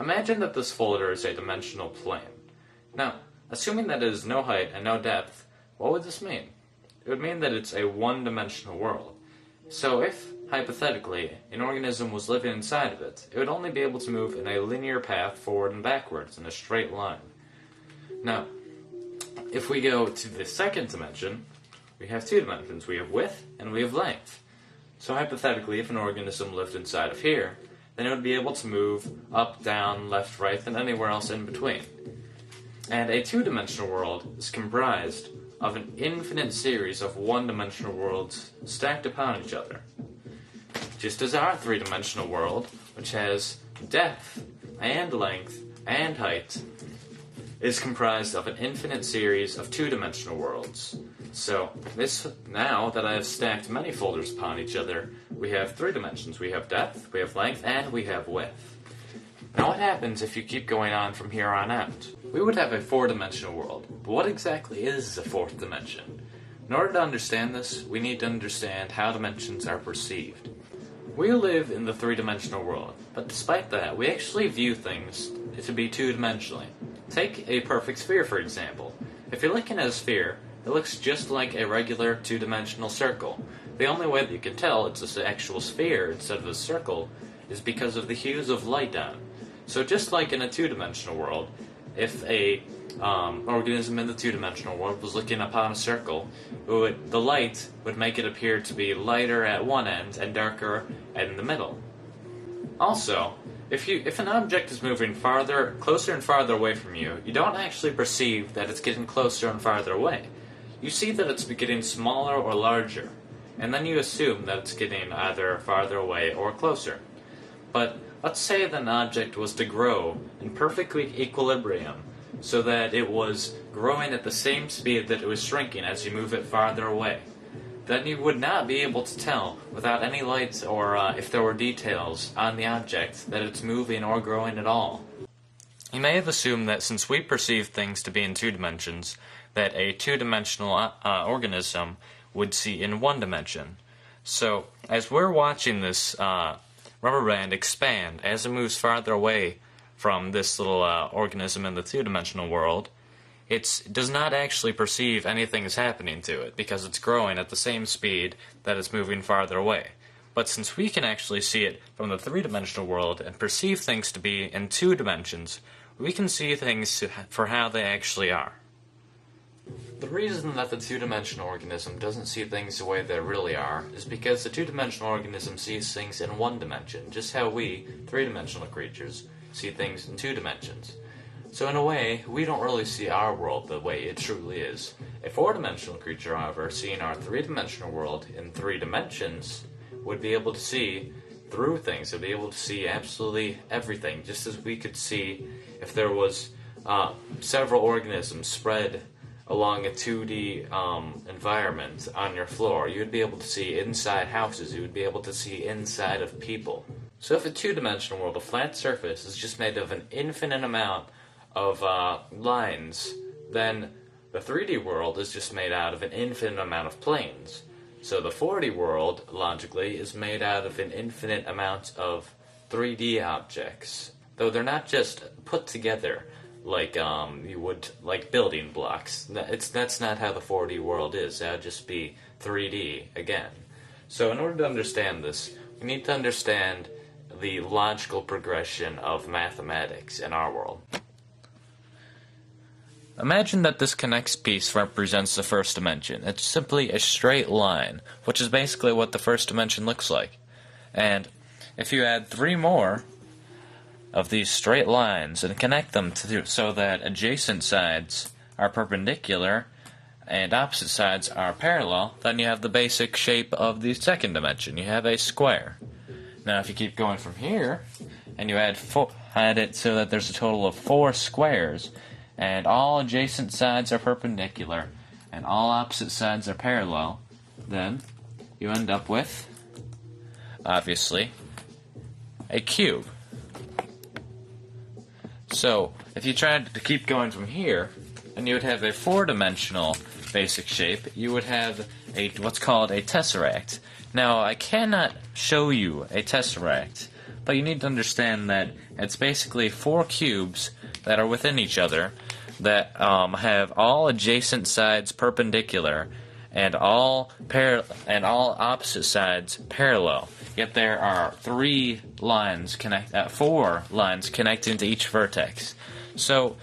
Imagine that this folder is a dimensional plane. Now, assuming that it is no height and no depth, what would this mean? It would mean that it's a one-dimensional world. So if, hypothetically, an organism was living inside of it, it would only be able to move in a linear path forward and backwards in a straight line. Now, if we go to the second dimension, we have two dimensions. We have width and we have length. So hypothetically, if an organism lived inside of here, then it would be able to move up, down, left, right, and anywhere else in between. And a two-dimensional world is comprised of an infinite series of one-dimensional worlds stacked upon each other. Just as our three-dimensional world, which has depth and length and height, is comprised of an infinite series of two-dimensional worlds. So, now that I have stacked many folders upon each other, we have three dimensions. We have depth, we have length, and we have width. Now what happens if you keep going on from here on out? We would have a four-dimensional world, but what exactly is a fourth dimension? In order to understand this, we need to understand how dimensions are perceived. We live in the three-dimensional world, but despite that, we actually view things to be two-dimensionally. Take a perfect sphere, for example. If you're looking at a sphere, it looks just like a regular two-dimensional circle. The only way that you can tell it's an actual sphere instead of a circle is because of the hues of light on it. So just like in a two-dimensional world, if a organism in the two-dimensional world was looking upon a circle, the light would make it appear to be lighter at one end and darker in the middle. Also, if an object is moving closer and farther away from you, you don't actually perceive that it's getting closer and farther away. You see that it's getting smaller or larger, and then you assume that it's getting either farther away or closer. But let's say that an object was to grow in perfect equilibrium, so that it was growing at the same speed that it was shrinking as you move it farther away. Then you would not be able to tell, without any lights or if there were details on the object, that it's moving or growing at all. You may have assumed that since we perceive things to be in two dimensions, that a two-dimensional organism would see in one dimension. So, as we're watching this rubber band expand as it moves farther away from this little organism in the two-dimensional world, it does not actually perceive anything is happening to it because it's growing at the same speed that it's moving farther away. But since we can actually see it from the three-dimensional world and perceive things to be in two dimensions, we can see things for how they actually are. The reason that the two-dimensional organism doesn't see things the way they really are is because the two-dimensional organism sees things in one dimension, just how we, three-dimensional creatures, see things in two dimensions. So in a way, we don't really see our world the way it truly is. A four-dimensional creature, however, seeing our three-dimensional world in three dimensions, would be able to see through things. It would be able to see absolutely everything, just as we could see if there was several organisms spread along a 2D environment on your floor. You would be able to see inside houses. You would be able to see inside of people. So if a two-dimensional world, a flat surface, is just made of an infinite amount of lines, then the 3D world is just made out of an infinite amount of planes. So the 4D world, logically, is made out of an infinite amount of 3D objects. Though they're not just put together like you would like building blocks. That's not how the 4D world is. That would just be 3D again. So in order to understand this, we need to understand the logical progression of mathematics in our world. Imagine that this connects piece represents the first dimension. It's simply a straight line, which is basically what the first dimension looks like. And if you add 3 more of these straight lines and connect them so that adjacent sides are perpendicular and opposite sides are parallel, then you have the basic shape of the second dimension. You have a square. Now if you keep going from here and you add it so that there's a total of 4 squares, and all adjacent sides are perpendicular and all opposite sides are parallel, then you end up with, obviously, a cube. So if you tried to keep going from here, and you would have a 4-dimensional basic shape, you would have what's called a tesseract. Now I cannot show you a tesseract, but you need to understand that it's basically 4 cubes that are within each other that have all adjacent sides perpendicular and all opposite sides parallel. Yet there are 4 lines connecting to each vertex. So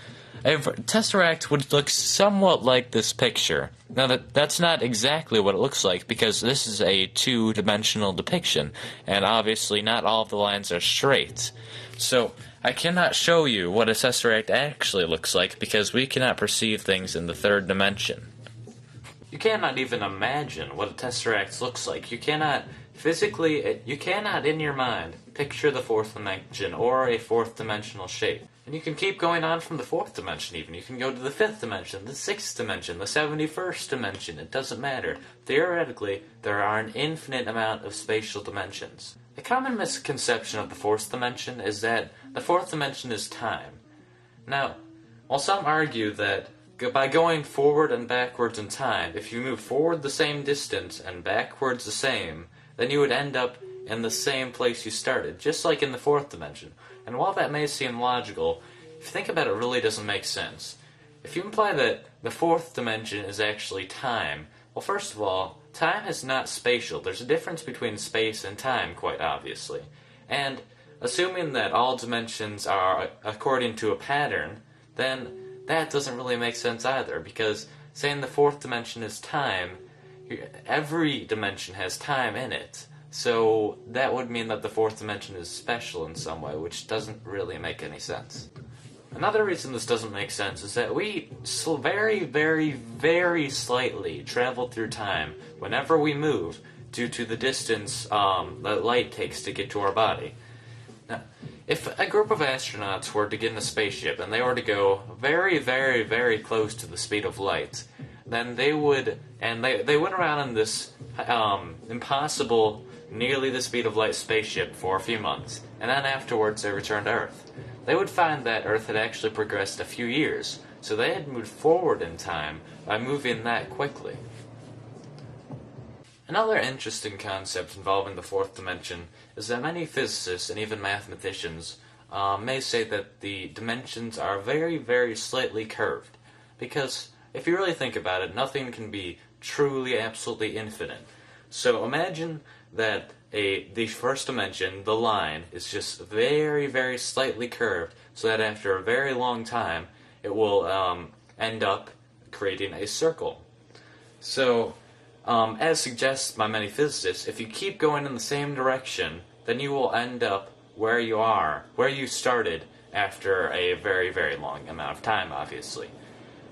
a tesseract would look somewhat like this picture. Now that's not exactly what it looks like, because this is a 2-dimensional depiction, and obviously not all of the lines are straight. So I cannot show you what a tesseract actually looks like, because we cannot perceive things in the 3rd dimension. You cannot even imagine what a tesseract looks like. You cannot in your mind picture the 4th dimension or a 4th dimensional shape. And you can keep going on from the 4th dimension even. You can go to the 5th dimension, the 6th dimension, the 71st dimension. It doesn't matter. Theoretically, there are an infinite amount of spatial dimensions. A common misconception of the 4th dimension is that the 4th dimension is time. Now, while some argue that by going forward and backwards in time, if you move forward the same distance and backwards the same, then you would end up in the same place you started, just like in the 4th dimension. And while that may seem logical, if you think about it, it really doesn't make sense. If you imply that the 4th dimension is actually time, well, first of all, time is not spatial. There's a difference between space and time, quite obviously. And assuming that all dimensions are according to a pattern, then that doesn't really make sense either, because saying the 4th dimension is time, every dimension has time in it. So that would mean that the 4th dimension is special in some way, which doesn't really make any sense. Another reason this doesn't make sense is that we very, very, very slightly travel through time whenever we move due to the distance that light takes to get to our body. Now, if a group of astronauts were to get in a spaceship and they were to go very, very, very close to the speed of light, then they went around in this impossible, nearly the speed of light spaceship for a few months, and then afterwards they returned to Earth. They would find that Earth had actually progressed a few years, so they had moved forward in time by moving that quickly. Another interesting concept involving the 4th dimension is that many physicists and even mathematicians may say that the dimensions are very, very slightly curved, because if you really think about it, nothing can be truly, absolutely infinite. So imagine that the first dimension, the line, is just very, very slightly curved, so that after a very long time, it will end up creating a circle. So, as suggested by many physicists, if you keep going in the same direction, then you will end up where you started after a very, very long amount of time, obviously.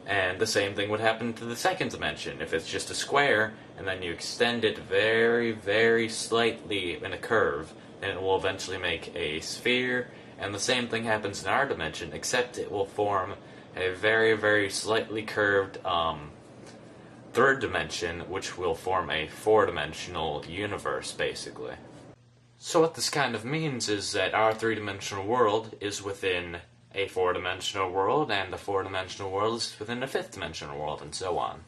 And the same thing would happen to the 2nd dimension. If it's just a square, and then you extend it very, very slightly in a curve, then it will eventually make a sphere. And the same thing happens in our dimension, except it will form a very, very slightly curved 3rd dimension, which will form a 4-dimensional universe, basically. So what this kind of means is that our 3-dimensional world is within a 4-dimensional world, and the 4-dimensional world is within a 5th-dimensional world, and so on.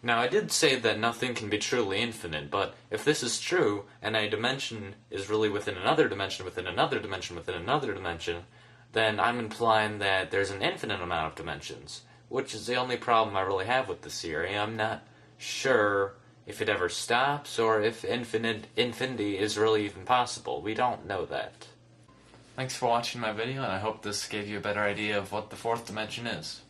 Now, I did say that nothing can be truly infinite, but if this is true, and a dimension is really within another dimension, within another dimension, within another dimension, then I'm implying that there's an infinite amount of dimensions, which is the only problem I really have with this theory. I'm not sure if it ever stops, or if infinity is really even possible. We don't know that. Thanks for watching my video, and I hope this gave you a better idea of what the 4th dimension is.